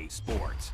talking sports.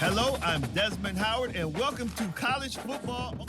Hello, I'm Desmond Howard, and welcome to College Football.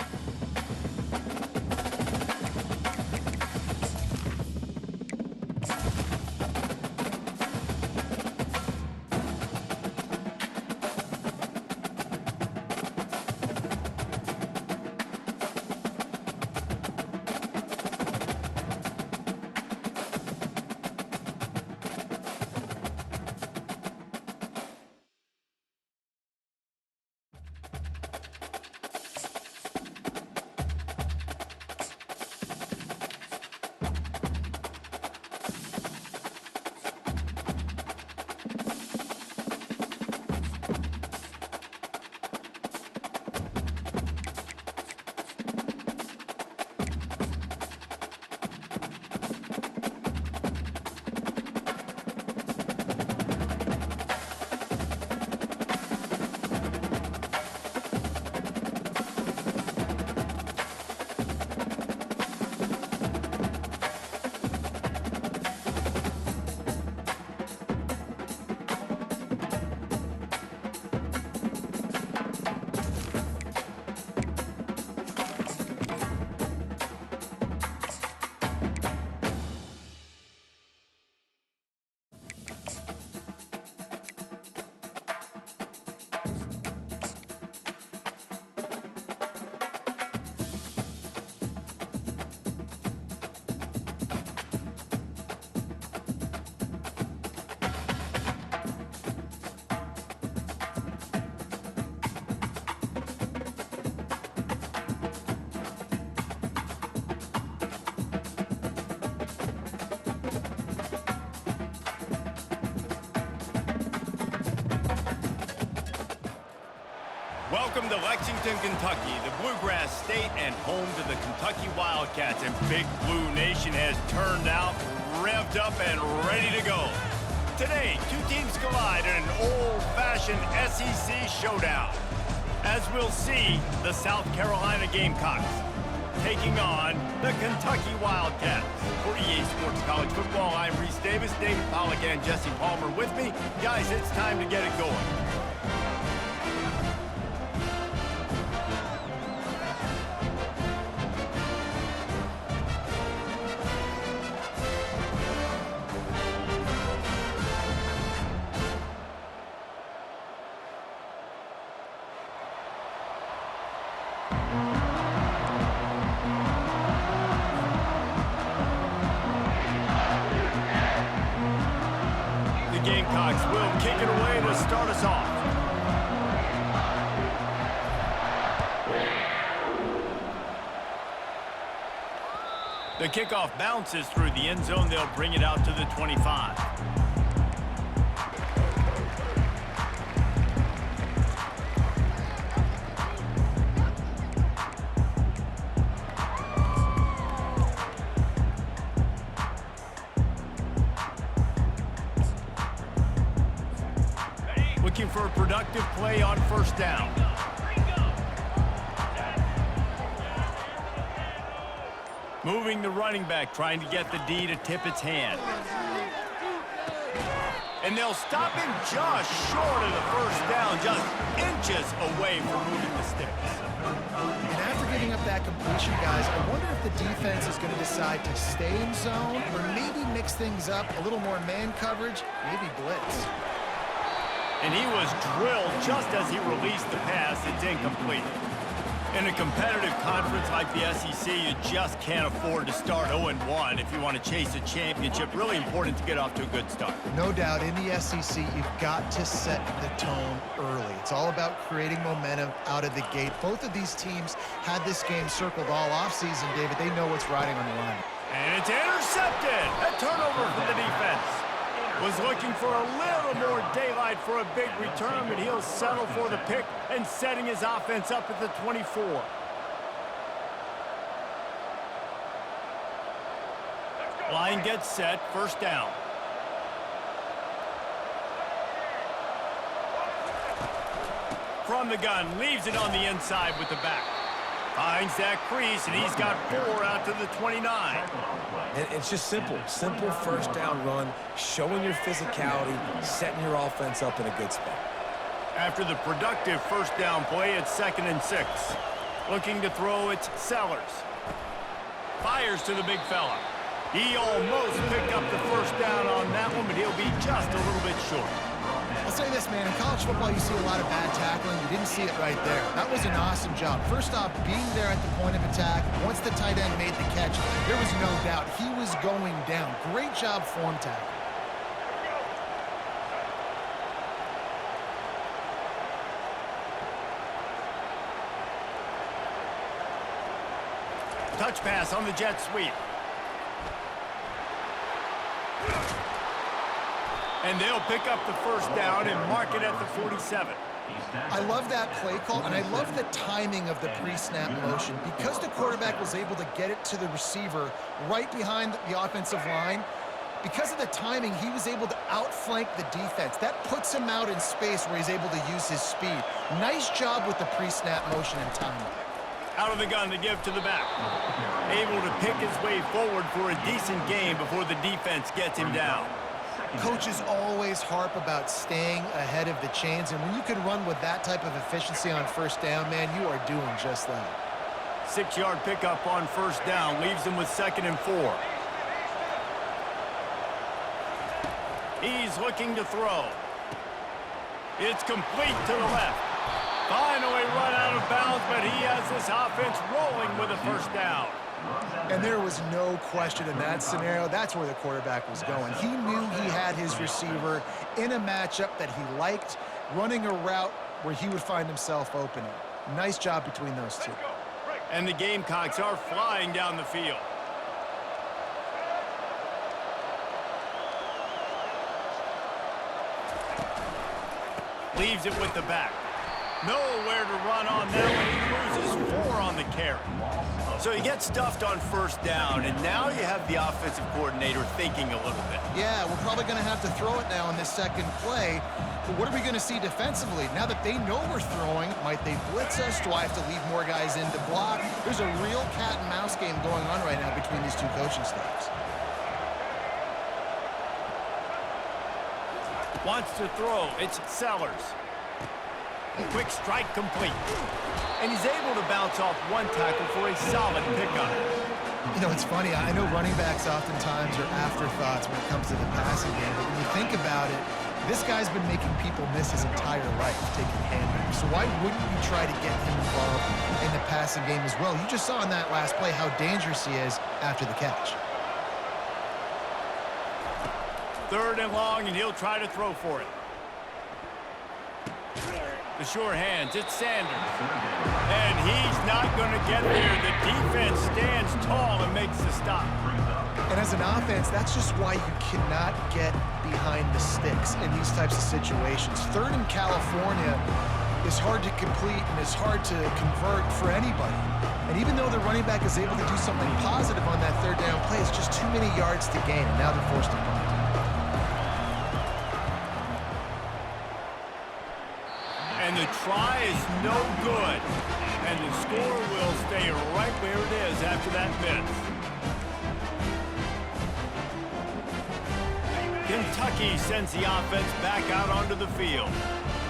Welcome to Lexington, Kentucky, the Bluegrass State and home to the Kentucky Wildcats. And Big Blue Nation has turned out, revved up, and ready to go. Today, two teams collide in an old-fashioned SEC showdown. As we'll see, the South Carolina Gamecocks taking on the Kentucky Wildcats. For EA Sports College Football, I'm Reese Davis, David Pollack, and Jesse Palmer with me. Guys, it's time to get it going. Gamecocks will kick it away to start us off. The kickoff bounces through the end zone. They'll bring it out to the 25. for a productive play on first down. Moving the running back, trying to get the D to tip its hand. And they'll stop him just short of the first down, just inches away from moving the sticks. And after giving up that completion, guys, I wonder if the defense is going to decide to stay in zone or maybe mix things up, a little more man coverage, maybe blitz. And he was drilled just as he released the pass. It's incomplete. In a competitive conference like the SEC, you just can't afford to start 0-1 if you want to chase a championship. Really important to get off to a good start. No doubt, in the SEC, you've got to set the tone early. It's all about creating momentum out of the gate. Both of these teams had this game circled all offseason, David. They know what's riding on the line. And it's intercepted. A turnover for the defense. Was looking for a little more daylight for a big return, but he'll settle for the pick and setting his offense up at the 24. Line gets set, first down. From the gun, leaves it on the inside with the back. Finds that crease, and he's got 4 out to the 29. And it's just simple first down run, showing your physicality, setting your offense up in a good spot. After the productive first down play, it's 2nd and 6. Looking to throw, it's Sellers. Fires to the big fella. He almost picked up the first down on that one, but he'll be just a little bit short. I'll say this, man. In college football, you see a lot of bad tackling. You didn't see it right there. That was an awesome job. First off, being there at the point of attack. Once the tight end made the catch, there was no doubt he was going down. Great job form tackle. Touch pass on the jet sweep. And they'll pick up the first down and mark it at the 47. I love that play call, and I love the timing of the pre-snap motion. Because the quarterback was able to get it to the receiver right behind the offensive line, because of the timing, he was able to outflank the defense. That puts him out in space where he's able to use his speed. Nice job with the pre-snap motion and timing. Out of the gun to give to the back. Able to pick his way forward for a decent gain before the defense gets him down. Coaches always harp about staying ahead of the chains, and when you can run with that type of efficiency on first down, man, you are doing just that. 6-yard pickup on first down leaves him with 2nd and 4. He's looking to throw. It's complete to the left. Finally run out of bounds, but he has this offense rolling with a first down. And there was no question in that scenario. That's where the quarterback was going. He knew he had his receiver in a matchup that he liked, running a route where he would find himself open. Nice job between those two. And the Gamecocks are flying down the field. Leaves it with the back. Nowhere to run on that one. He loses 4 on the carry. So he gets stuffed on first down, and now you have the offensive coordinator thinking a little bit. Yeah, we're probably going to have to throw it now in this second play. But what are we going to see defensively? Now that they know we're throwing, might they blitz us? Do I have to leave more guys in to block? There's a real cat and mouse game going on right now between these two coaching staffs. Wants to throw. It's Sellers. Quick strike complete. And he's able to bounce off one tackle for a solid pickup. You know, it's funny. I know running backs oftentimes are afterthoughts when it comes to the passing game. But when you think about it, this guy's been making people miss his entire life taking handbacks. So why wouldn't you try to get him involved in the passing game as well? You just saw in that last play how dangerous he is after the catch. 3rd and long, and he'll try to throw for it. The sure hands, it's Sanders. And he's not going to get there. The defense stands tall and makes the stop. And as an offense, that's just why you cannot get behind the sticks in these types of situations. 3rd in California is hard to complete and is hard to convert for anybody. And even though the running back is able to do something positive on that 3rd down play, it's just too many yards to gain, and now they're forced to punt. And the try is no good. And the score will stay right where it is after that miss. Kentucky sends the offense back out onto the field.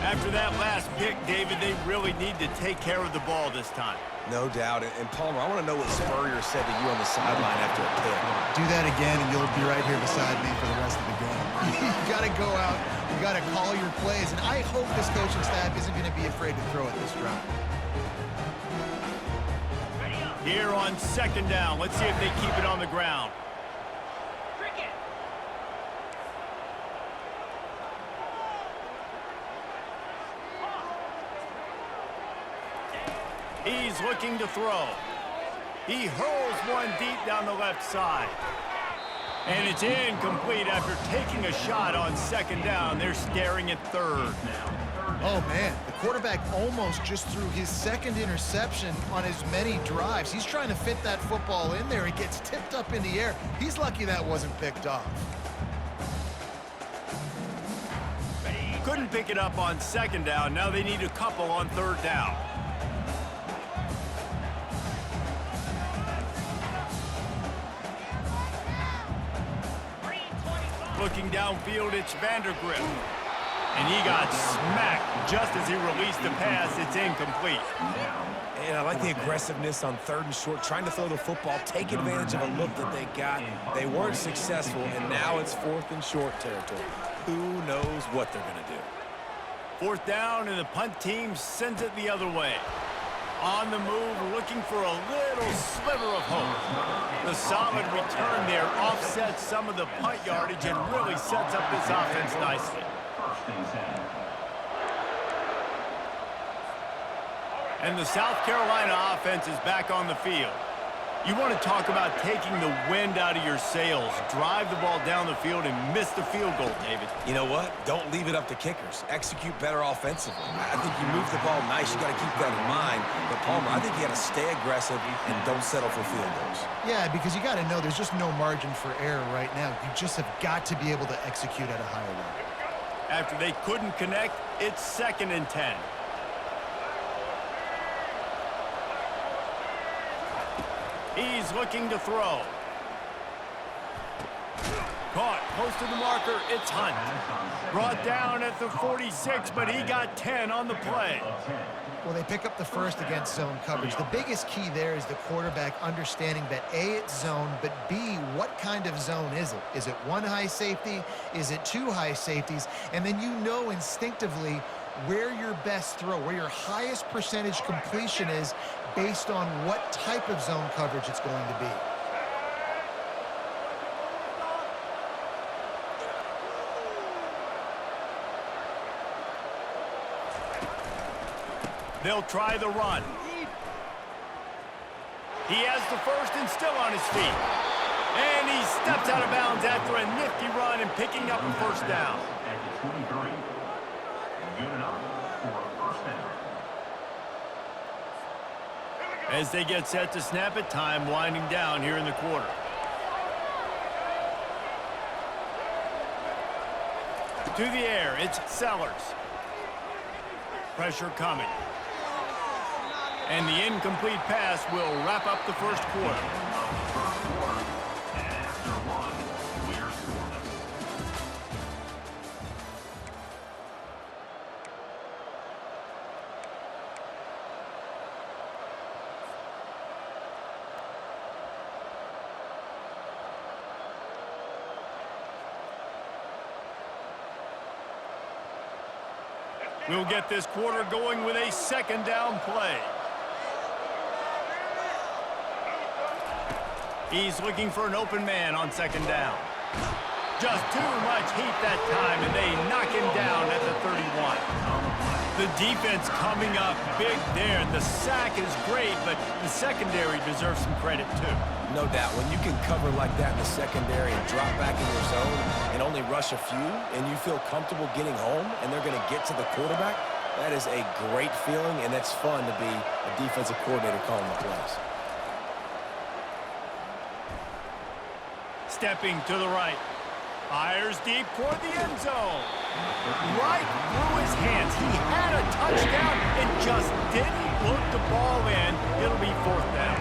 After that last pick, David, they really need to take care of the ball this time. No doubt. And Palmer, I want to know what Spurrier said to you on the sideline after a pick. Do that again, and you'll be right here beside me for the rest of the game. You got to go out. You got to call your plays. And I hope this coaching staff isn't going to be afraid to throw it this route. Here on second down, let's see if they keep it on the ground. He's looking to throw. He hurls one deep down the left side. And it's incomplete after taking a shot on second down. They're staring at third. Oh, man, the quarterback almost just threw his second interception on as many drives. He's trying to fit that football in there. It gets tipped up in the air. He's lucky that wasn't picked off. Couldn't pick it up on second down. Now they need a couple on third down. Looking downfield, it's Vandergrift. And he got smacked just as he released the pass. It's incomplete. And I like the aggressiveness on third and short, trying to throw the football, take advantage of a look that they got. They weren't successful, and now it's fourth and short territory. Who knows what they're going to do? Fourth down, and the punt team sends it the other way. On the move, looking for a little sliver of hope. The solid return there offsets some of the punt yardage and really sets up this offense nicely. And the South Carolina offense is back on the field. You want to talk about taking the wind out of your sails. Drive the ball down the field and miss the field goal, David. You know what? Don't leave it up to kickers. Execute better offensively. I think you move the ball nice. You got to keep that in mind. But, Palmer, I think you got to stay aggressive and don't settle for field goals. Yeah, because you got to know there's just no margin for error right now. You just have got to be able to execute at a higher level. After they couldn't connect, it's 2nd and 10. He's looking to throw. Caught, close to the marker, it's Hunt. Brought down at the 46, but he got 10 on the play. Well, they pick up the first against zone coverage. The biggest key there is the quarterback understanding that A, it's zone, but B, what kind of zone is it? Is it one high safety? Is it two high safeties? And then you know instinctively where your best throw, where your highest percentage completion is based on what type of zone coverage it's going to be. They'll try the run. He has the first and still on his feet. And he steps out of bounds after a nifty run and picking up a first down. As they get set to snap it, time winding down here in the quarter. To the air, it's Sellers. Pressure coming. And the incomplete pass will wrap up the first quarter. We'll get this quarter going with a second down play. He's looking for an open man on second down. Just too much heat that time, and they knock him down at the 31. The defense coming up big there. The sack is great, but the secondary deserves some credit too. No doubt. When you can cover like that in the secondary and drop back in your zone and only rush a few, and you feel comfortable getting home, and they're going to get to the quarterback, that is a great feeling, and it's fun to be a defensive coordinator calling the plays. Stepping to the right. Fires deep toward the end zone. Right through his hands. He had a touchdown and just didn't look the ball in. It'll be 4th down.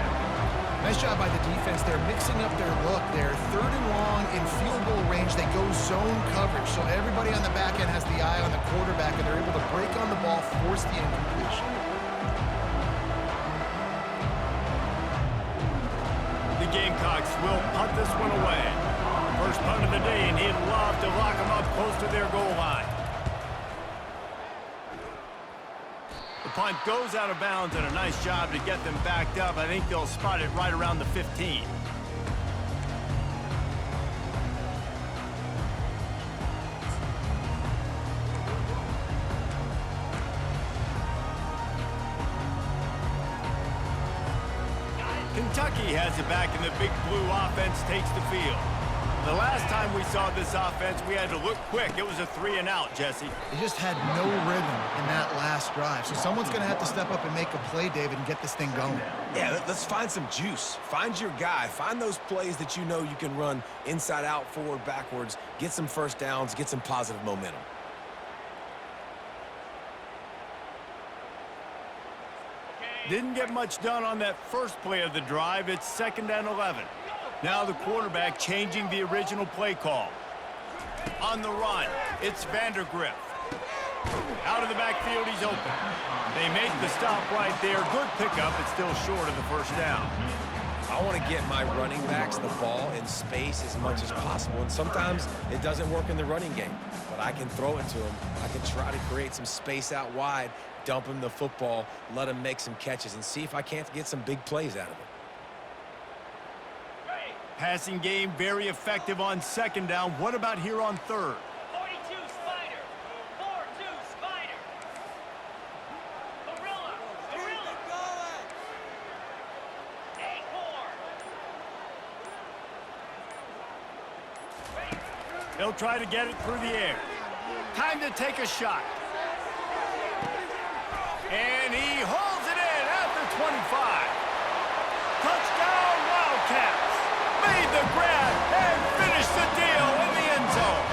Nice job by the defense. They're mixing up their look. They're 3rd and long in field goal range. They go zone coverage. So everybody on the back end has the eye on the quarterback, and they're able to break on the ball, force the incompletion. The Gamecocks will punt this one away. First punt of the day, and he'd love to lock them up close to their goal line. The punt goes out of bounds, and a nice job to get them backed up. I think they'll spot it right around the 15. Kentucky has it back, and the Big Blue offense takes the field. The last time we saw this offense, we had to look quick. It was a 3-and-out, Jesse. They just had no rhythm in that last drive. So someone's going to have to step up and make a play, David, and get this thing going. Yeah, let's find some juice. Find your guy. Find those plays that you know you can run inside out, forward, backwards. Get some first downs. Get some positive momentum. Didn't get much done on that first play of the drive. It's 2nd and 11. Now the quarterback changing the original play call. On the run, it's Vandergriff. Out of the backfield, he's open. They make the stop right there. Good pickup. It's still short of the 1st down. I want to get my running backs the ball in space as much as possible. And sometimes it doesn't work in the running game. But I can throw it to them. I can try to create some space out wide, dump him the football, let him make some catches, and see if I can't get some big plays out of it. Passing game very effective on 2nd down. What about here on 3rd? 42 Spider. 4-2 Spider. Gorilla. Gorilla. Acorn. They'll try to get it through the air. Time to take a shot. And he holds it in at the 25. Touchdown, Wildcats. Made the grab and finished the deal in the end zone.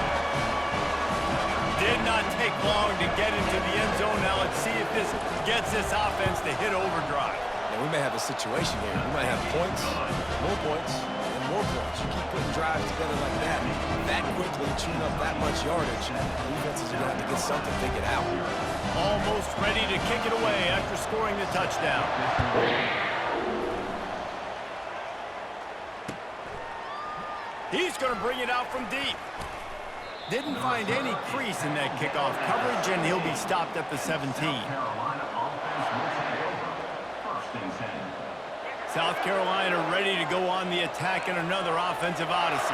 Did not take long to get into the end zone. Now let's see if this gets this offense to hit overdrive. Now, we may have a situation here. We might have points, and more points. You keep putting drives together like that quickly, chewing up that much yardage, defenses are going to have to get something figured out. Almost ready to kick it away after scoring the touchdown. He's going to bring it out from deep. Didn't find any crease in that kickoff coverage, and he'll be stopped at the 17. South Carolina ready to go on the attack in another offensive odyssey.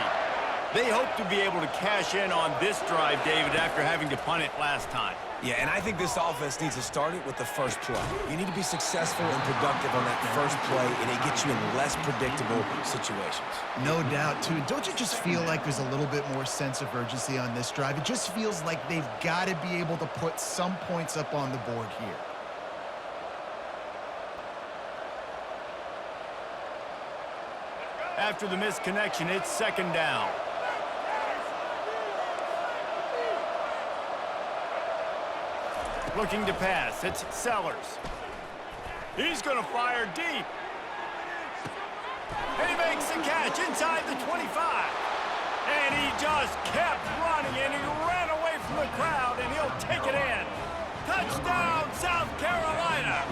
They hope to be able to cash in on this drive, David, after having to punt it last time. Yeah, and I think this offense needs to start it with the first play. You need to be successful and productive on that first play, and it gets you in less predictable situations. No doubt, too. Don't you just feel like there's a little bit more sense of urgency on this drive? It just feels like they've got to be able to put some points up on the board here. After the missed connection, it's 2nd down. Looking to pass. It's Sellers. He's going to fire deep. And he makes the catch inside the 25. And he just kept running, and he ran away from the crowd, and he'll take it in. Touchdown, South Carolina.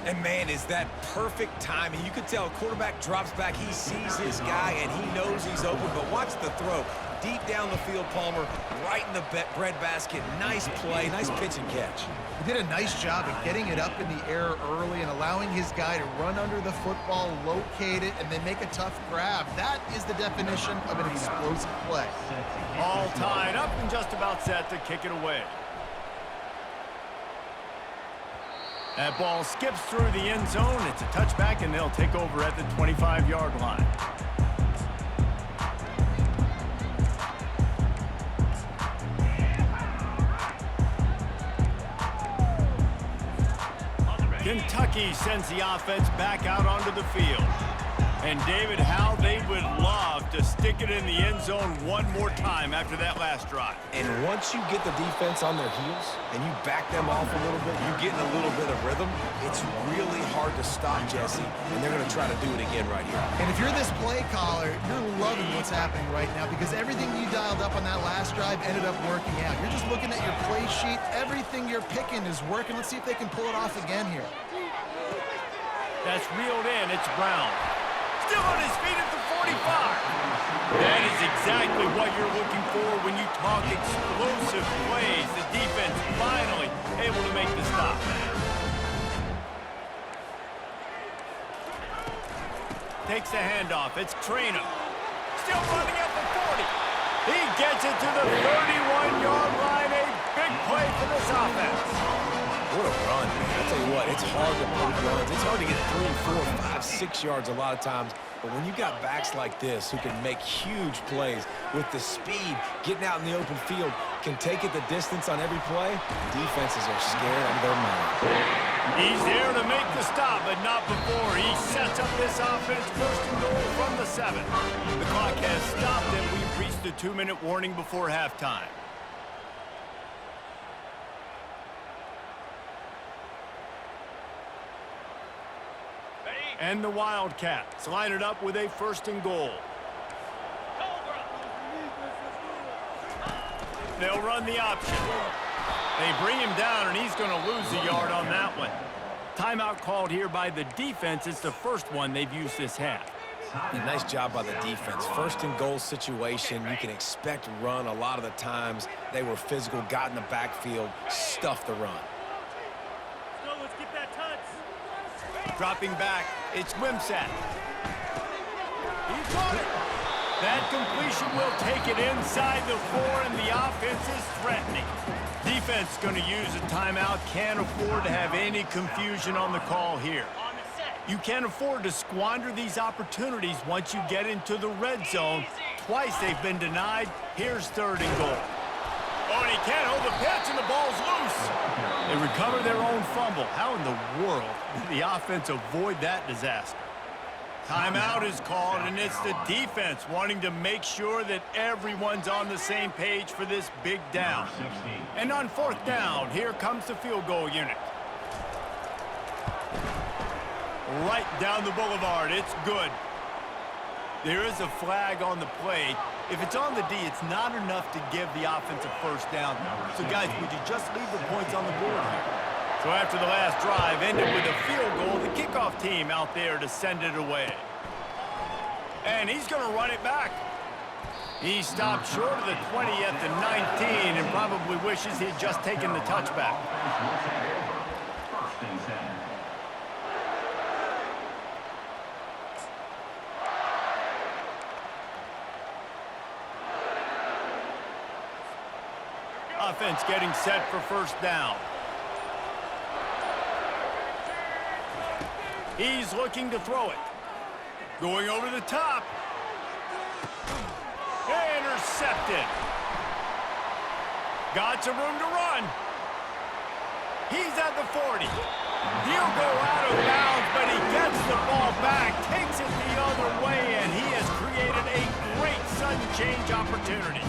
And, man, is that perfect timing. You could tell quarterback drops back. He sees his guy, and he knows he's open. But watch the throw. Deep down the field, Palmer, right in the bread basket. Nice play, nice pitch and catch. He did a nice job of getting it up in the air early and allowing his guy to run under the football, locate it, and then make a tough grab. That is the definition of an explosive play. All tied up and just about set to kick it away. That ball skips through the end zone. It's a touchback, and they'll take over at the 25-yard line. Kentucky sends the offense back out onto the field. And David, how they would love to stick it in the end zone one more time after that last drive. And once you get the defense on their heels and you back them off a little bit, you get in a little bit of rhythm, it's really hard to stop, Jesse, and they're going to try to do it again right here. And if you're this play caller, you're loving what's happening right now because everything you dialed up on that last drive ended up working out. You're just looking at your play sheet. Everything you're picking is working. Let's see if they can pull it off again here. That's reeled in. It's Brown. Still on his feet at the 45. That is exactly what you're looking for when you talk explosive plays. The defense finally able to make the stop. Takes the handoff. It's Trainer. Still running at the 40. He gets it to the 31-yard line. A big play for this offense. What a run, man. I tell you what, it's hard to pop runs. It's hard to get 3, 4, 5, 6 yards a lot of times. But when you got backs like this who can make huge plays with the speed, getting out in the open field, can take it the distance on every play, defenses are scared out of their mind. He's there to make the stop, but not before. He sets up this offense first and goal from the 7. The clock has stopped, and we've reached the 2-minute warning before halftime. And the Wildcats line it up with a first and goal. They'll run the option. They bring him down, and he's going to lose a yard on that one. Timeout called here by the defense. It's the first one they've used this half. A nice job by the defense. First and goal situation, you can expect run a lot of the times. They were physical, got in the backfield, stuffed the run. Let's get that touch. Dropping back, it's Wimsatt. He's got it. That completion will take it inside the 4, and the offense is threatening. Defense going to use a timeout. Can't afford to have any confusion on the call here. On the set. You can't afford to squander these opportunities once you get into the red zone. Twice they've been denied. Here's third and goal. Oh, and he can't hold the pitch, and the ball's loose. They recover their own fumble. How in the world did the offense avoid that disaster? Timeout is called, and it's the defense wanting to make sure that everyone's on the same page for this big down. And on fourth down, here comes the field goal unit. Right down the boulevard. It's good. There is a flag on the play. If it's on the D, it's not enough to give the offense a first down. So, guys, would you just leave the points on the board here? So after the last drive ended with a field goal, the kickoff team out there to send it away. And he's going to run it back. He stopped short of the 20 at the 19 and probably wishes he had just taken the touchback. Offense getting set for first down. He's looking to throw it. Going over the top. Intercepted. Got some room to run. He's at the 40. He'll go out of bounds, but he gets the ball back, takes it the other way, and he has created a great sudden change opportunity.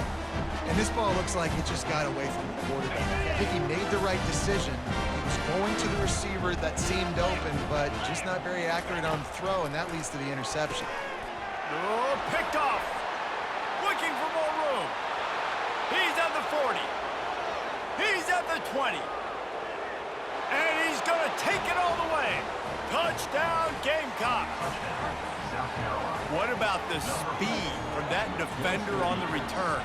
And this ball looks like it just got away from the quarterback. I think he made the right decision. He was going to the receiver that seemed open, but just not very accurate on the throw, and that leads to the interception. Oh, picked off. Looking for more room. He's at the 40. He's at the 20. And he's going to take it all the way. Touchdown, Gamecocks. What about the speed from that defender on the return?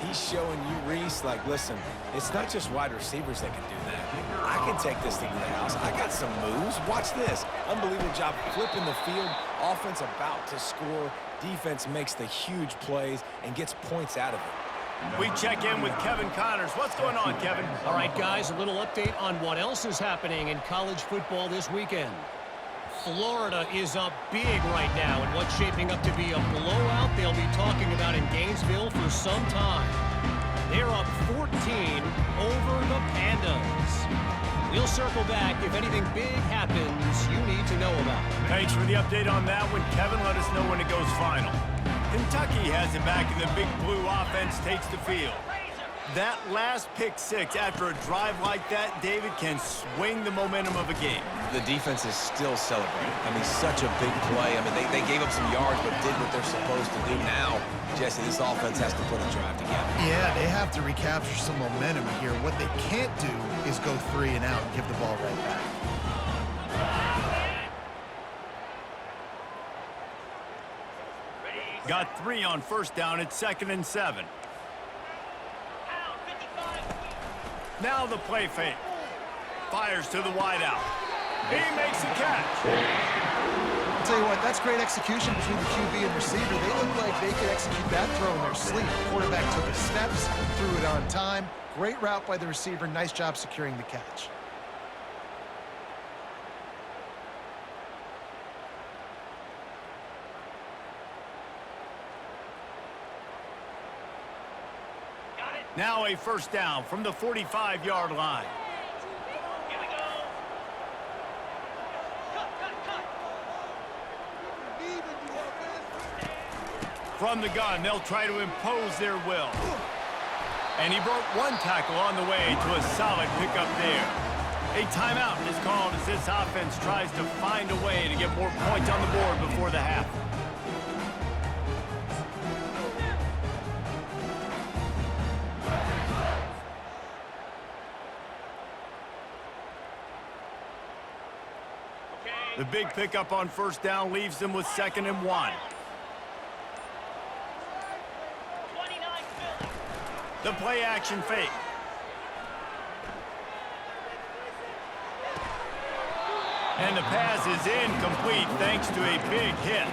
He's showing you, Reese, like, listen, it's not just wide receivers that can do that. I can take this thing to the house. I got some moves. Watch this. Unbelievable job flipping the field. Offense about to score. Defense makes the huge plays and gets points out of it. We check in with Kevin Connors. What's going on, Kevin? All right, guys, a little update on what else is happening in college football this weekend. Florida is up big right now in what's shaping up to be a blowout they'll be talking about in Gainesville for some time. They're up 14 over the Pandas. We'll circle back if anything big happens you need to know about. Thanks for the update on that one, Kevin. Let us know when it goes final. Kentucky has it back, and the Big Blue offense takes the field. That last pick six after a drive like that, David, can swing the momentum of a game. The defense is still celebrating. I mean, such a big play. I mean, they gave up some yards but did what they're supposed to do. Now, Jesse, this offense has to put a drive together. Yeah, they have to recapture some momentum here. What they can't do is go 3 and out and give the ball right back. Got 3 on first down. It's 2nd and 7. Now the play fake. Fires to the wideout. He makes the catch. I'll tell you what, that's great execution between the QB and receiver. They look like they could execute that throw in their sleep. The quarterback took his steps, threw it on time. Great route by the receiver. Nice job securing the catch. Now a first down from the 45-yard line. Here we go. From the gun, they'll try to impose their will. And he broke one tackle on the way to a solid pickup there. A timeout is called as this offense tries to find a way to get more points on the board before the half. The big pickup on first down leaves them with 2nd and 1. The play action fake. And the pass is incomplete thanks to a big hit.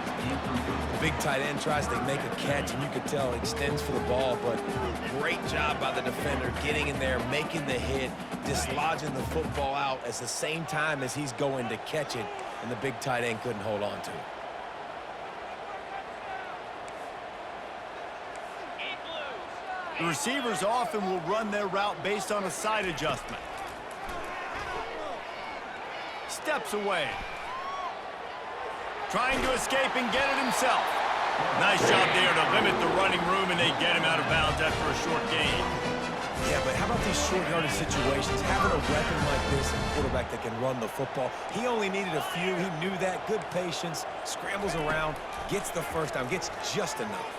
The big tight end tries to make a catch, and you could tell he extends for the ball, but great job by the defender getting in there, making the hit, dislodging the football out at the same time as he's going to catch it, and the big tight end couldn't hold on to it. The receivers often will run their route based on a side adjustment. Steps away. Trying to escape and get it himself. Nice job there to limit the running room, and they get him out of bounds after a short gain. Yeah, but how about these short yardage situations? Having a weapon like this, a quarterback that can run the football. He only needed a few. He knew that. Good patience. Scrambles around. Gets the first down. Gets just enough.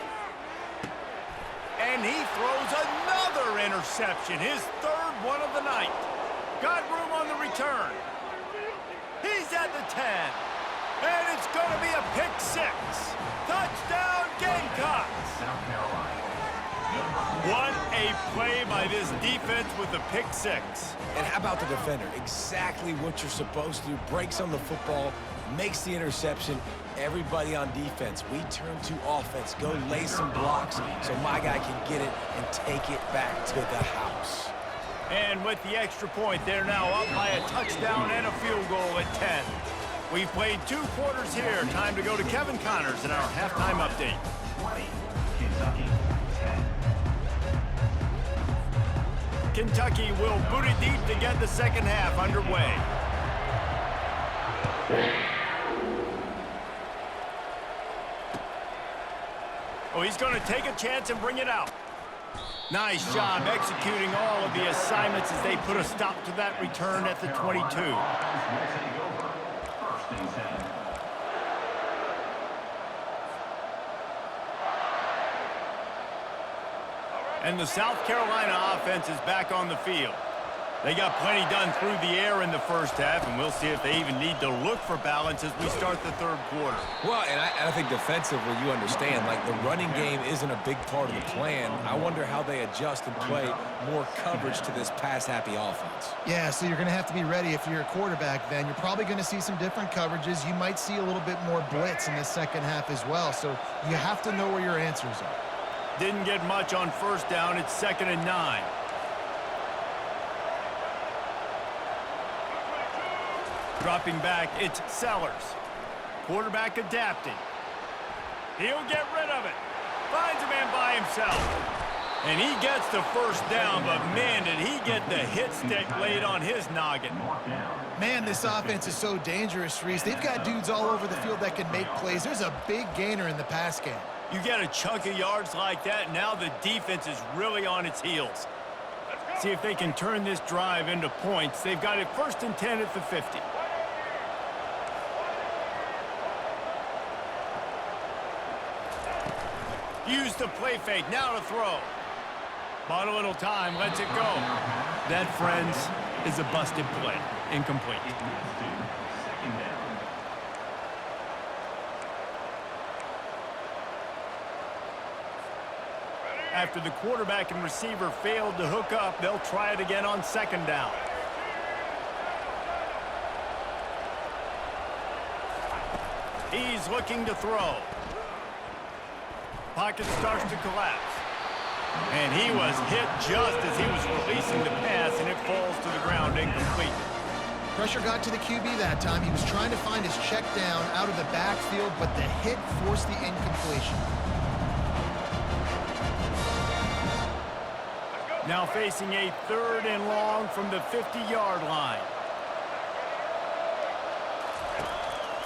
And he throws another interception. His 3rd one of the night. Got room on the return. He's at the 10. And it's going to be a pick 6. Touchdown Gamecocks. South Carolina. What a play by this defense with the pick 6. And how about the defender? Exactly what you're supposed to do. Breaks on the football, makes the interception. Everybody on defense, we turn to offense. Go lay some blocks so my guy can get it and take it back to the house. And with the extra point, they're now up by a touchdown and a field goal at 10. We've played 2 quarters here. Time to go to Kevin Connors in our halftime update. 20, Kentucky, 10. Kentucky will boot it deep to get the second half underway. Oh, he's going to take a chance and bring it out. Nice job executing all of the assignments as they put a stop to that return at the 22. Offense will take over. 1st and 10. And the South Carolina offense is back on the field. They got plenty done through the air in the first half, and we'll see if they even need to look for balance as we start the 3rd quarter. Well, and I think defensively, you understand, like the running game isn't a big part of the plan. I wonder how they adjust and play more coverage to this pass-happy offense. Yeah, so you're going to have to be ready if you're a quarterback then. You're probably going to see some different coverages. You might see a little bit more blitz in the second half as well, so you have to know where your answers are. Didn't get much on first down. It's 2nd and 9. Dropping back, it's Sellers. Quarterback adapting. He'll get rid of it. Finds a man by himself. And he gets the first down, but man, did he get the hit stick laid on his noggin. Man, this offense is so dangerous, Reese. They've got dudes all over the field that can make plays. There's a big gainer in the pass game. You get a chunk of yards like that, now the defense is really on its heels. See if they can turn this drive into points. They've got it 1st and 10 at the 50. Use the play fake, now to throw. Bought a little time, lets it go. That, friends, is a busted play. Incomplete. After the quarterback and receiver failed to hook up, they'll try it again on 2nd down. He's looking to throw. Pocket starts to collapse. And he was hit just as he was releasing the pass, and it falls to the ground incomplete. Pressure got to the QB that time. He was trying to find his check down out of the backfield, but the hit forced the incompletion. Now facing a 3rd and long from the 50-yard line.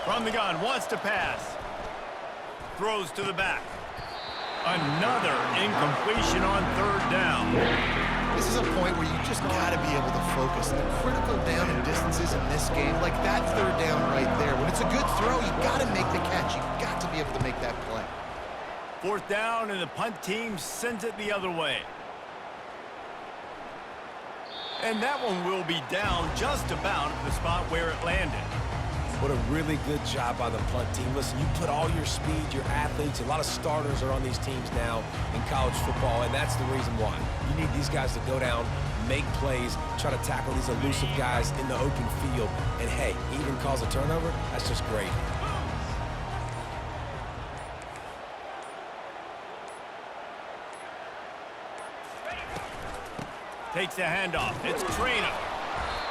From the gun, wants to pass. Throws to the back. Another incompletion on 3rd down. This is a point where you just got to be able to focus. The critical down and distances in this game, like that 3rd down right there. When it's a good throw, you got to make the catch. You got to be able to make that play. 4th down, and the punt team sends it the other way. And that one will be down just about at the spot where it landed. What a really good job by the punt team. Listen, you put all your speed, your athletes, a lot of starters are on these teams now in college football, and that's the reason why. You need these guys to go down, make plays, try to tackle these elusive guys in the open field, and hey, even cause a turnover, that's just great. Takes the handoff. It's Trainer.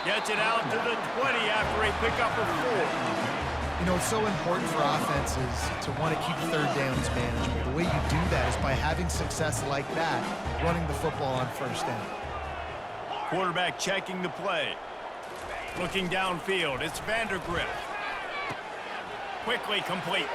Gets it out to the 20 after a pickup of 4. You know, it's so important for offenses to want to keep 3rd downs manageable. The way you do that is by having success like that, running the football on 1st down. Quarterback checking the play. Looking downfield. It's Vandergriff. Quickly complete.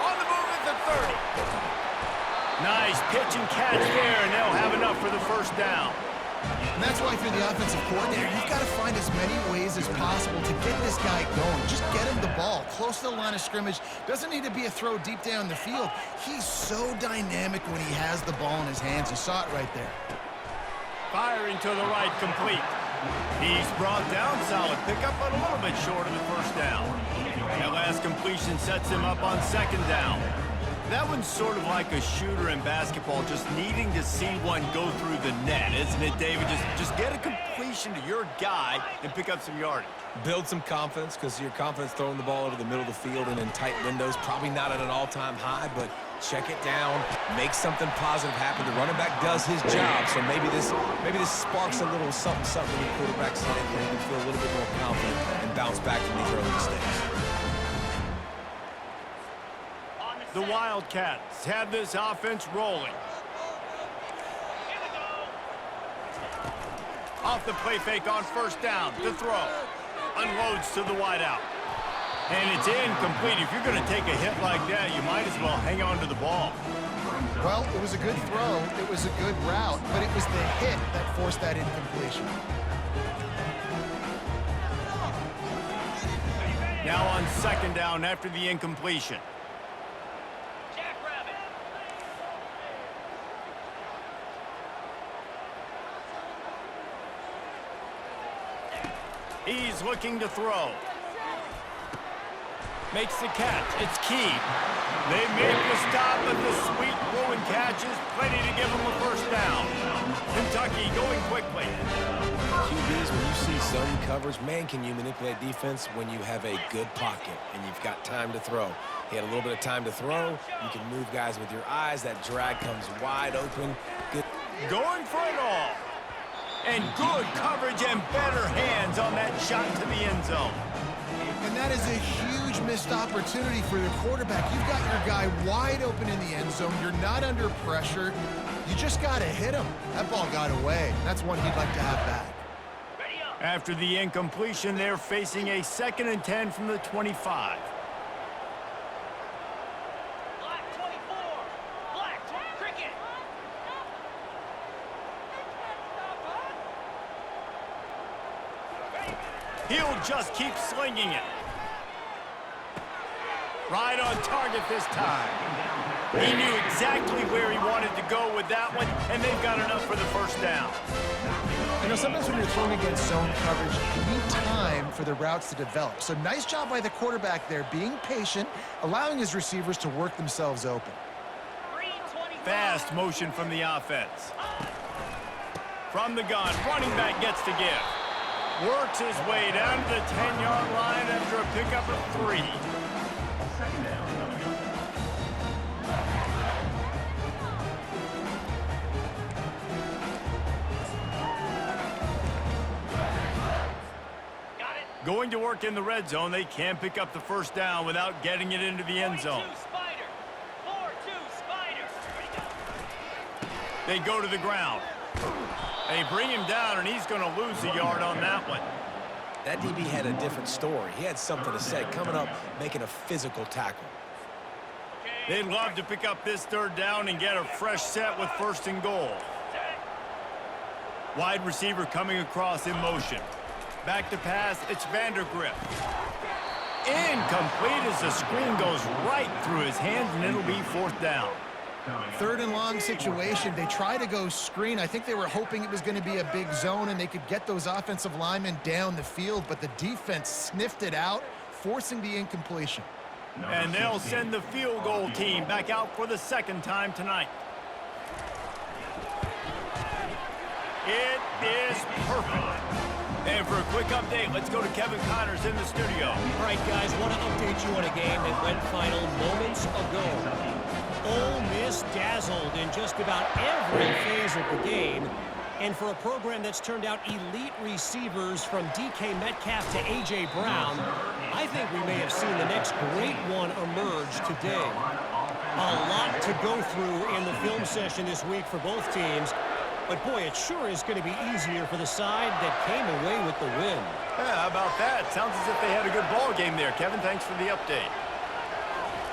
On the move at the 30. Nice pitch and catch there, and they'll have enough for the 1st down. And that's why if you're the offensive coordinator, you've got to find as many ways as possible to get this guy going. Just get him the ball close to the line of scrimmage. Doesn't need to be a throw deep down the field. He's so dynamic when he has the ball in his hands. You saw it right there. Firing to the right, complete. He's brought down, solid pickup, but a little bit short of the 1st down. That last completion sets him up on 2nd down. That one's sort of like a shooter in basketball, just needing to see one go through the net, isn't it, David? Just get a completion to your guy and pick up some yardage. Build some confidence, because your confidence throwing the ball over the middle of the field and in tight windows, probably not at an all-time high, but check it down, make something positive happen. The running back does his job, so maybe this sparks a little something in the quarterback's head where he can feel a little bit more confident and bounce back from these early mistakes. The Wildcats have this offense rolling. Off the play fake on 1st down. The throw. Unloads to the wideout. And it's incomplete. If you're going to take a hit like that, you might as well hang on to the ball. Well, it was a good throw. It was a good route, but it was the hit that forced that incompletion. Now on 2nd down after the incompletion. He's looking to throw. Makes the catch. It's key. They make the stop, but the sweet throwing catch is plenty to give them a 1st down. Kentucky going quickly. QBs, when you see zone coverage, man, can you manipulate defense when you have a good pocket and you've got time to throw. He had a little bit of time to throw. You can move guys with your eyes. That drag comes wide open. Good. Going for it all. And good coverage and better hands on that shot to the end zone. And that is a huge missed opportunity for the quarterback. You've got your guy wide open in the end zone. You're not under pressure. You just got to hit him. That ball got away. That's one he'd like to have back. After the incompletion, they're facing a 2nd and 10 from the 25. Black 24. Black cricket. He'll just keep slinging it. Right on target this time. He knew exactly where he wanted to go with that one, and they've got enough for the first down. You know, sometimes when you're throwing against zone coverage, you need time for the routes to develop. So nice job by the quarterback there, being patient, allowing his receivers to work themselves open. Fast motion from the offense. From the gun, running back gets to give. Works his way down to the 10-yard line after a pickup of 3. Second down coming up. Going to work in the red zone, they can't pick up the first down without getting it into the end zone. 42 Spider. 4-2 Spider. They go to the ground. They bring him down, and he's going to lose a yard on that one. That DB had a different story. He had something to say, coming up, making a physical tackle. They'd love to pick up this 3rd down and get a fresh set with 1st and goal. Wide receiver coming across in motion. Back to pass, it's Vandergrift. Incomplete as the screen goes right through his hands, and it'll be 4th down. 3rd and long situation. They try to go screen. I think they were hoping it was going to be a big zone and they could get those offensive linemen down the field, but the defense sniffed it out, forcing the incompletion. And they'll send the field goal team back out for the 2nd time tonight. It is perfect. And for a quick update, let's go to Kevin Connors in the studio. All right, guys, want to update you on a game that went final moments ago. Ole Miss dazzled in just about every phase of the game. And for a program that's turned out elite receivers from DK Metcalf to A.J. Brown, I think we may have seen the next great one emerge today. A lot to go through in the film session this week for both teams. But, boy, it sure is going to be easier for the side that came away with the win. Yeah, how about that? Sounds as if they had a good ball game there. Kevin, thanks for the update.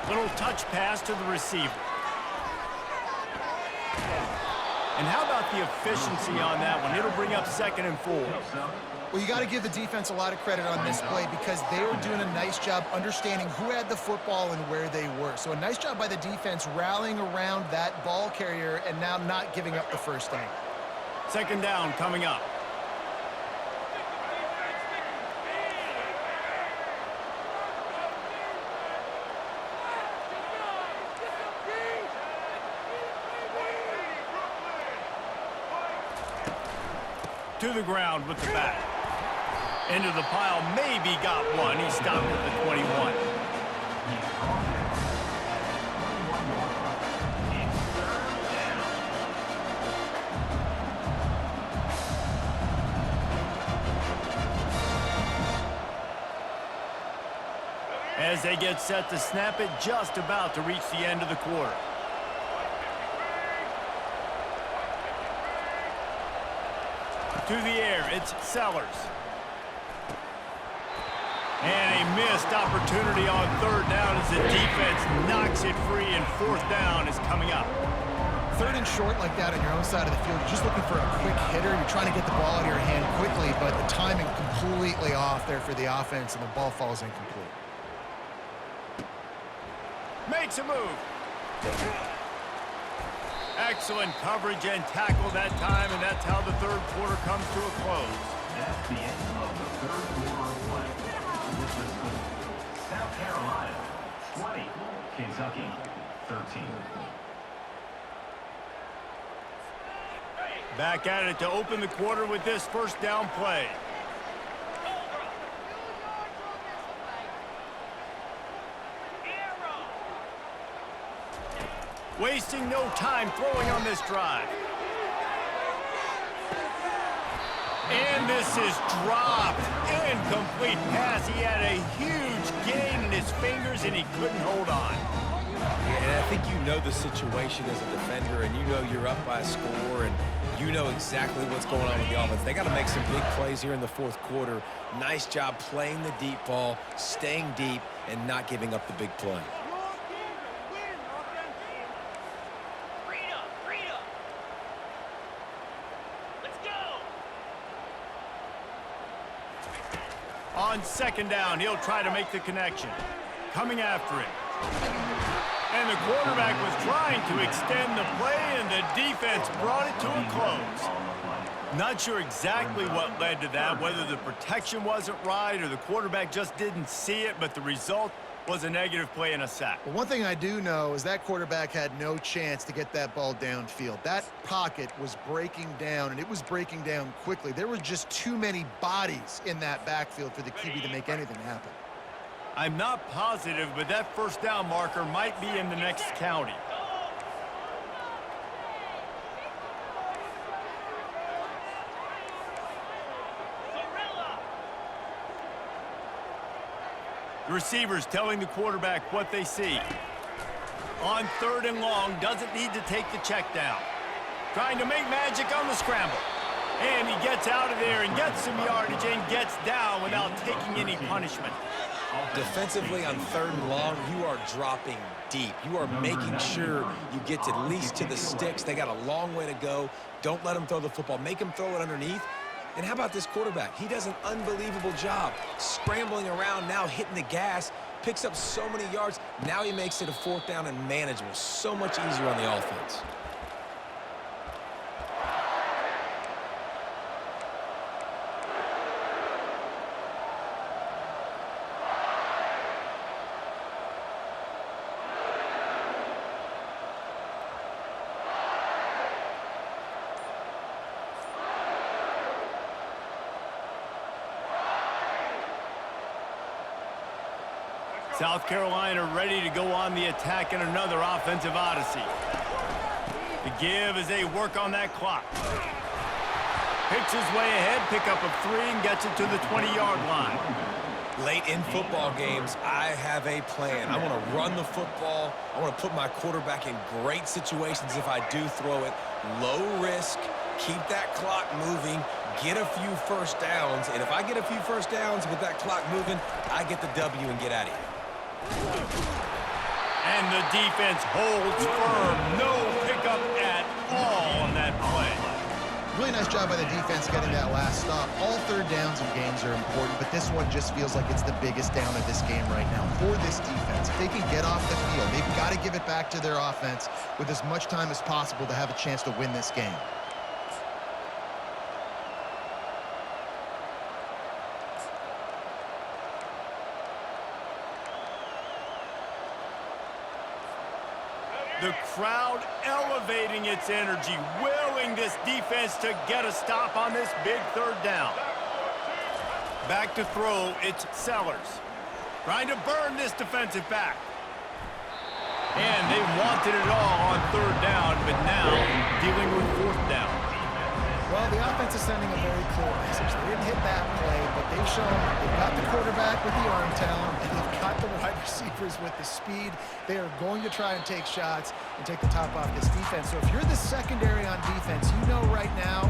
Little touch pass to the receiver. And how about the efficiency on that one? It'll bring up 2nd and 4. Well, you got to give the defense a lot of credit on this play because they were doing a nice job understanding who had the football and where they were. So a nice job by the defense rallying around that ball carrier and now not giving up the first down. 2nd down coming up. To the ground with the back. Into the pile, maybe got one. He stopped at the 21. As they get set to snap it, just about to reach the end of the quarter. To the air, it's Sellers. And a missed opportunity on 3rd down as the defense knocks it free, and 4th down is coming up. 3rd and short like that on your own side of the field, you're just looking for a quick hitter. You're trying to get the ball out of your hand quickly, but the timing completely off there for the offense, and the ball falls incomplete. Makes a move. Excellent coverage and tackle that time, and that's how the 3rd quarter comes to a close. That's the end of the 3rd quarter of play. This is South Carolina 20, Kentucky 13. Back at it to open the quarter with this 1st down play. Wasting no time throwing on this drive. And this is dropped. Incomplete pass. He had a huge gain in his fingers, and he couldn't hold on. Yeah, and I think you know the situation as a defender, and you know you're up by a score, and you know exactly what's going on with the offense. They got to make some big plays here in the fourth quarter. Nice job playing the deep ball, staying deep, and not giving up the big play. Freedom. Let's go. On second down, he'll try to make the connection. Coming after it. And the quarterback was trying to extend the play, and the defense brought it to a close. Not sure exactly what led to that, whether the protection wasn't right or the quarterback just didn't see it, but the result was a negative play and a sack. Well, one thing I do know is that quarterback had no chance to get that ball downfield. That pocket was breaking down, and it was breaking down quickly. There were just too many bodies in that backfield for the QB to make anything happen. I'm not positive, but that first down marker might be in the next county. The receiver's telling the quarterback what they see. On third and long, doesn't need to take the check down. Trying to make magic on the scramble. And he gets out of there and gets some yardage and gets down without taking any punishment. Defensively on third and long, you are dropping deep. You are making sure you get to at least to the sticks. They got a long way to go. Don't let them throw the football. Make them throw it underneath. And how about this quarterback? He does an unbelievable job scrambling around, now hitting the gas, picks up so many yards. Now he makes it a fourth down and manageable. So much easier on the offense. South Carolina ready to go on the attack in another offensive odyssey. The give as they work on that clock. Picks his way ahead, pick up a 3, and gets it to the 20-yard line. Late in football games, I have a plan. I want to run the football. I want to put my quarterback in great situations if I do throw it. Low risk, keep that clock moving, get a few first downs. And if I get a few first downs with that clock moving, I get the W and get out of here. And the defense holds firm. No pickup at all on that play. Really nice job by the defense getting that last stop. All third downs in games are important, but this one just feels like it's the biggest down of this game right now for this defense. If they can get off the field, they've got to give it back to their offense with as much time as possible to have a chance to win this game. The crowd elevating its energy, willing this defense to get a stop on this big third down. Back to throw, it's Sellers. Trying to burn this defensive back. And they wanted it all on third down, but now dealing with fourth down. Well, the offense is sending a very clear message. They didn't hit that play, but they've shown they've got the quarterback with the arm talent, and they've got the wide receivers with the speed. They are going to try and take shots and take the top off this defense. So if you're the secondary on defense, you know right now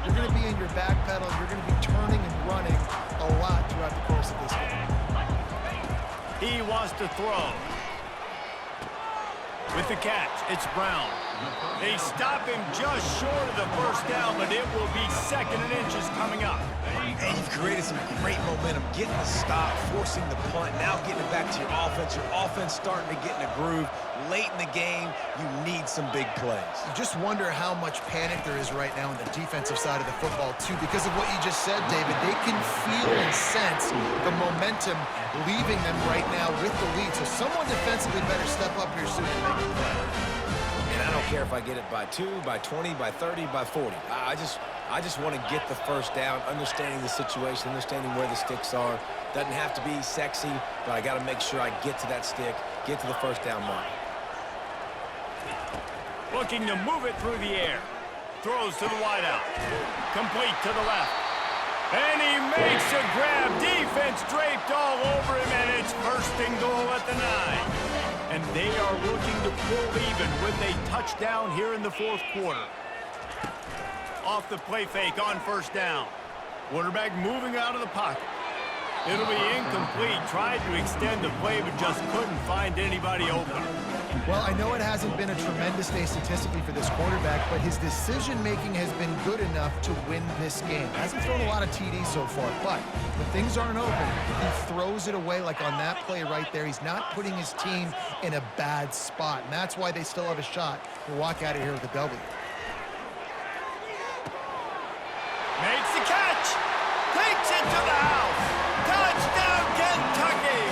you're going to be in your back pedal. You're going to be turning and running a lot throughout the course of this game. He wants to throw. With the catch, it's Brown. They stop him just short of the first down, but it will be second and inches coming up. And you've created some great momentum, getting the stop, forcing the punt, now getting it back to your offense. Your offense starting to get in a groove. Late in the game, you need some big plays. You just wonder how much panic there is right now on the defensive side of the football, too, because of what you just said, David. They can feel and sense the momentum leaving them right now with the lead. So someone defensively better step up here soon and make it play. And I don't care if I get it by 2, by 20, by 30, by 40. I just want to get the first down, understanding the situation, understanding where the sticks are. Doesn't have to be sexy, but I got to make sure I get to that stick, get to the first down mark. Looking to move it through the air. Throws to the wideout. Complete to the left. And he makes a grab. Defense draped all over him, and it's first and goal at the 9. And they are looking to pull even with a touchdown here in the fourth quarter. Off the play fake on first down. Quarterback moving out of the pocket. It'll be incomplete. Tried to extend the play, but just couldn't find anybody open. Well, I know it hasn't been a tremendous day statistically for this quarterback, but his decision-making has been good enough to win this game. Hasn't thrown a lot of TDs so far, but when things aren't open, he throws it away like on that play right there. He's not putting his team in a bad spot, and that's why they still have a shot to walk out of here with a W. Makes the catch. Takes it to the house. Touchdown, Kentucky.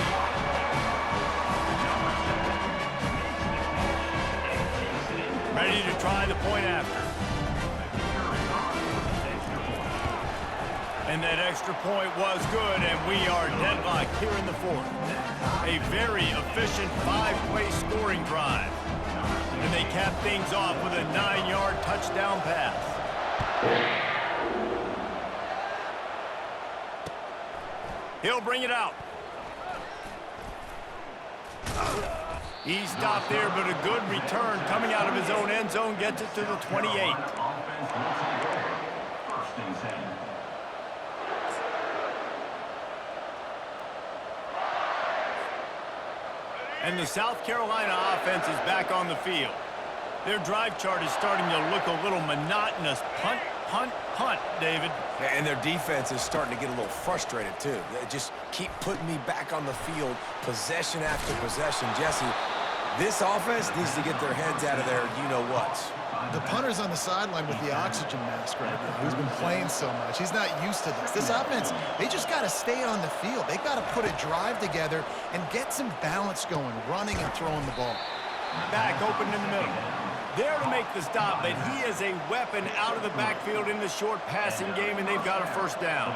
Ready to try the point after. And that extra point was good, and we are deadlocked here in the fourth. A very efficient 5-play scoring drive. And they cap things off with a 9-yard touchdown pass. He'll bring it out. He stopped there, but a good return coming out of his own end zone gets it to the 28. And the South Carolina offense is back on the field. Their drive chart is starting to look a little monotonous. Punt, punt, punt, David. And their defense is starting to get a little frustrated, too. They just keep putting me back on the field, possession after possession. Jesse, this offense needs to get their heads out of their you-know-whats. The punter's on the sideline with the oxygen mask right now. He's been playing so much. He's not used to this. This offense, they just got to stay on the field. They've got to put a drive together and get some balance going, running and throwing the ball. Back open in the middle. There to make the stop, but he is a weapon out of the backfield in the short passing game, and they've got a first down.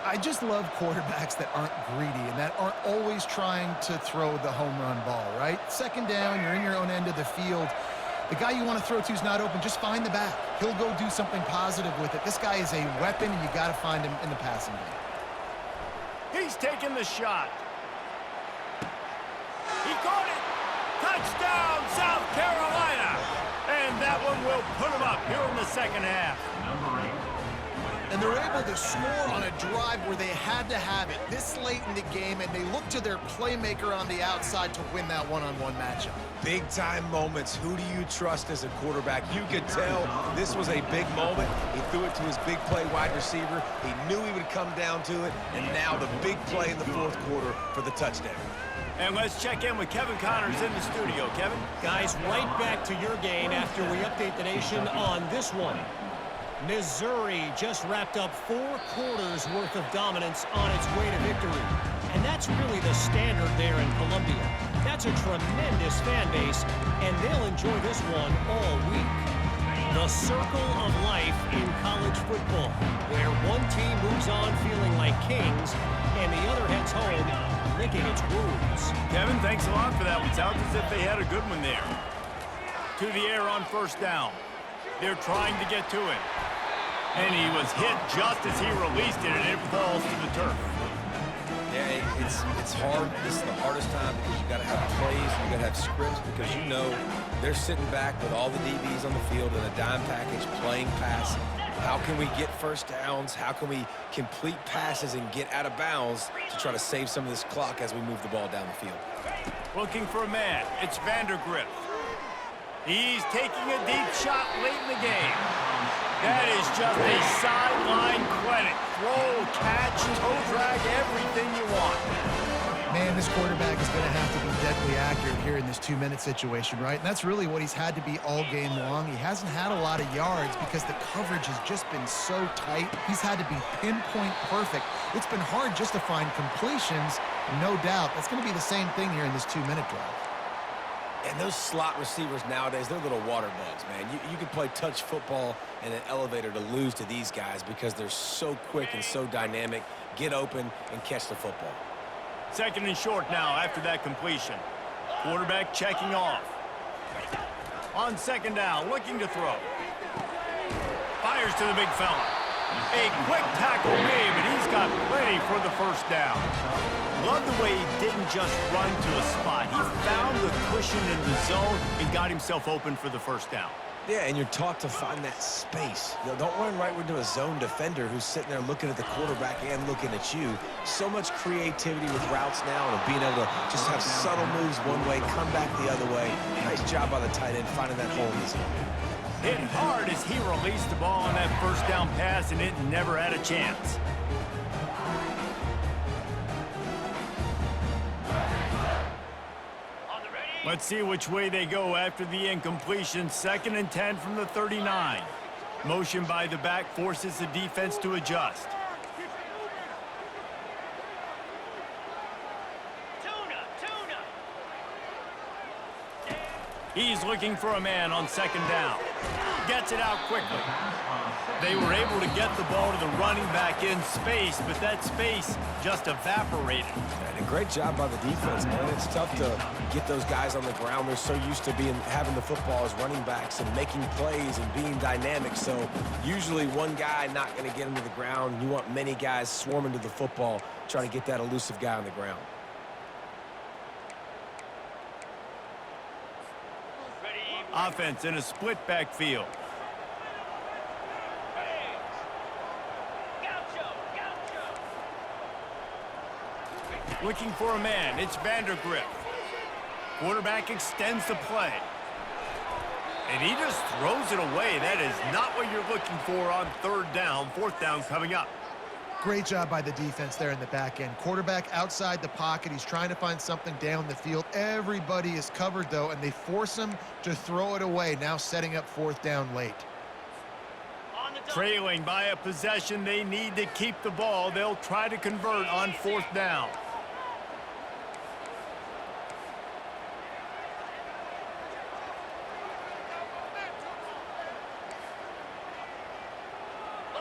I just love quarterbacks that aren't greedy and that aren't always trying to throw the home run ball, right? Second down, you're in your own end of the field. The guy you want to throw to is not open. Just find the back. He'll go do something positive with it. This guy is a weapon, and you got to find him in the passing game. He's taking the shot. He caught it. Touchdown, South Carolina. And that one will put him up here in the second half. And they're able to score on a drive where they had to have it this late in the game, and they look to their playmaker on the outside to win that one-on-one matchup. Big-time moments. Who do you trust as a quarterback? You could tell this was a big moment. He threw it to his big play wide receiver. He knew he would come down to it, and now the big play in the fourth quarter for the touchdown. And let's check in with Kevin Connors in the studio. Kevin? Guys, right back to your game after we update the nation on this one. Missouri just wrapped up 4 quarters worth of dominance on its way to victory. And that's really the standard there in Columbia. That's a tremendous fan base, and they'll enjoy this one all week. The circle of life in college football, where one team moves on feeling like kings, and the other heads home licking its wounds. Kevin, thanks a lot for that one. Sounds as if they had a good one there. To the air on first down. They're trying to get to it. And he was hit just as he released it, and it falls to the turf. Yeah, it's hard. This is the hardest time because you got to have plays, you got to have scripts, because you know they're sitting back with all the DBs on the field in a dime package playing pass. How can we get first downs? How can we complete passes and get out of bounds to try to save some of this clock as we move the ball down the field? Looking for a man. It's Vandergrift. He's taking a deep shot late in the game. That is just a sideline clinic. Throw, catch, toe drag, everything you want. Man, this quarterback is going to have to be deadly accurate here in this 2-minute situation, right? And that's really what he's had to be all game long. He hasn't had a lot of yards because the coverage has just been so tight. He's had to be pinpoint perfect. It's been hard just to find completions, no doubt. That's going to be the same thing here in this 2-minute drive. And those slot receivers nowadays, they're little water bugs, man. You can play touch football in an elevator to lose to these guys because they're so quick and so dynamic. Get open and catch the football. Second and short now after that completion. Quarterback checking off. On second down, looking to throw. Fires to the big fella. A quick tackle made, but he's got plenty for the first down. Love the way he didn't just run to a spot. He found the cushion in the zone and got himself open for the first down. Yeah, and you're taught to find that space. You know, don't run right into a zone defender who's sitting there looking at the quarterback and looking at you. So much creativity with routes now and being able to just have subtle moves one way, come back the other way. Nice job by the tight end finding that hole in the zone. Hit hard as he released the ball on that first down pass, and it never had a chance. Let's see which way they go after the incompletion. 2nd and 10 from the 39. Motion by the back forces the defense to adjust. He's looking for a man on 2nd down. Gets it out quickly. They were able to get the ball to the running back in space, but that space just evaporated. And a great job by the defense, man. It's tough to get those guys on the ground. They're so used to having the football as running backs and making plays and being dynamic. So usually one guy not going to get him to the ground. You want many guys swarming to the football, trying to get that elusive guy on the ground. Offense in a split backfield. Looking for a man. It's Vandergrift. Quarterback extends the play. And he just throws it away. That is not what you're looking for on 3rd down. 4th down coming up. Great job by the defense there in the back end. Quarterback outside the pocket. He's trying to find something down the field. Everybody is covered, though, and they force him to throw it away, now setting up 4th down late. Trailing by a possession, they need to keep the ball. They'll try to convert on 4th down.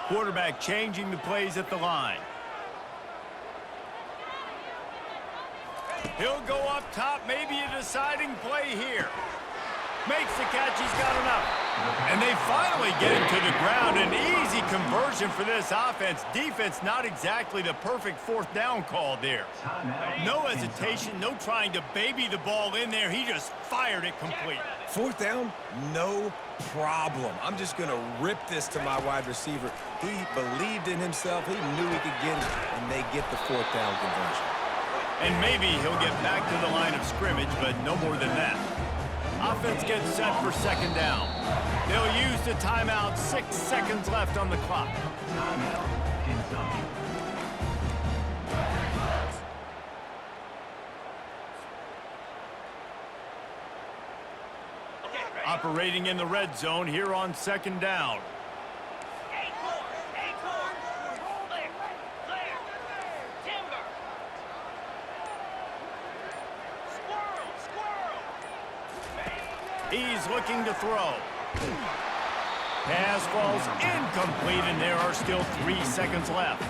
Quarterback changing the plays at the line. He'll go up top, maybe a deciding play here. Makes the catch, he's got enough. And they finally get him to the ground. An easy conversion for this offense. Defense not exactly the perfect 4th down call there. No hesitation, no trying to baby the ball in there. He just fired it complete. 4th down, no problem. I'm just going to rip this to my wide receiver. He believed in himself. He knew he could get it, and they get the 4th down conversion. And maybe he'll get back to the line of scrimmage, but no more than that. Offense gets set for 2nd down. They'll use the timeout. 6 seconds left on the clock. Operating in the red zone here on 2nd down. He's looking to throw. Pass falls incomplete, and there are still 3 seconds left.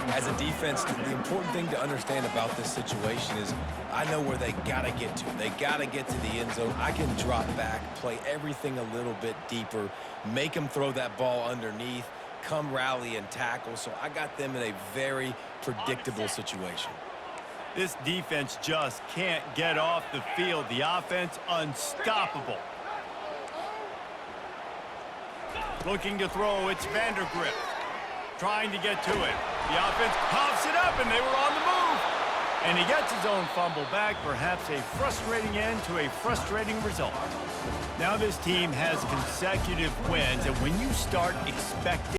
As a defense, the important thing to understand about this situation is I know where they got to get to. They got to get to the end zone. I can drop back, play everything a little bit deeper, make them throw that ball underneath, come rally and tackle. So I got them in a very predictable situation. This defense just can't get off the field. The offense unstoppable. Looking to throw, it's Vandergrift. Trying to get to it. The offense pops it up, and they were on the move. And he gets his own fumble back, perhaps a frustrating end to a frustrating result. Now this team has consecutive wins, and when you start expecting